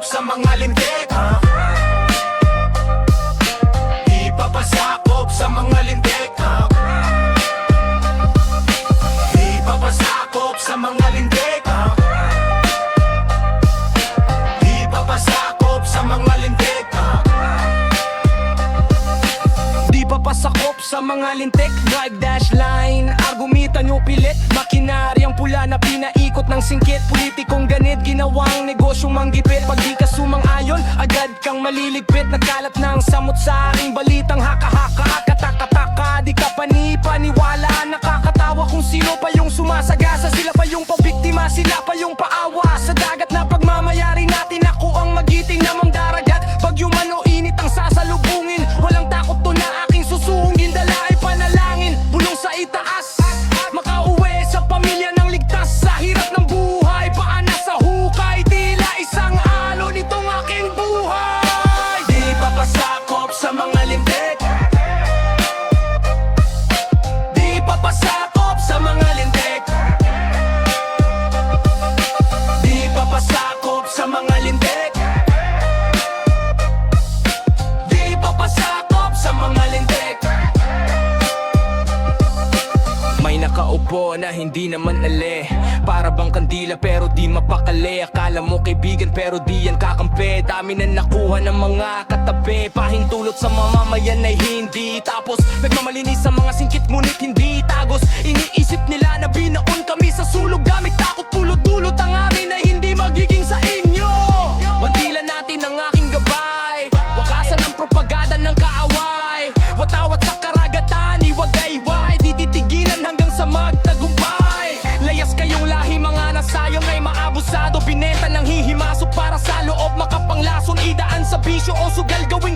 sa mga lintik. Di papasakop sa mga lintik. Di papasakop sa mga lintik. Di papasakop sa mga lintik. Di papasakop sa mga lintik. Drive dash line, argumita nyo pilit. Makinaryang pula na pinaikot ng singkit. Politikong ganit, ginawang negosyong manggipit. Pag di ka sumang-ayon, agad kang maliligpit. Nagkalat ng samot sa aking balitang haka-haka, kataka-taka. Di ka paniwala, nakakatawa kung sino pa yung sumasagasa. Sila pa yung pabiktima, sila pa yung paawa. Sa dagat na pagmamayari natin, ako ang magiting na mamdaragat. Bagyo man o init ang sasalubungin, walang takot to na aking susungin. Dala ay panalangin, bulong sa itaas, makauwi sa pamilya ng ligtas. Sa hirap ng buhay, paana sa hukay, tila isang alon itong aking buhay. Di papasakop sa mga lintik. Di papasakop sa mga lintik. Di papasakop sa mga lintik. Di papasakop sa mga lintik. May nakaupo na hindi naman ali, para bang kandila pero di mapakali. Akala mo kaibigan pero di yan kakampi. Dami na nakuha ng mga katabi, pahintulot sa mamamayan ay hindi. Tapos nagmamalinis sa mga singkit ngunit hindi tagos. Iniisip nila na binaon kami sa sulog gamit takot. Pulot-dulot ang amin ay hindi magiging sa inyo. Wantilan natin ang aking gabay, wakasan ang propaganda ng kaaway. Watawat sa karagatan, iwagayway, di titigilan hanggang sa magtagumpay. Layas kayong lahi, mga nasayang ay maabusado. Binenta ng hihimasok para sa loob makapanglason. Idaan sa bisyo o sugal, gawing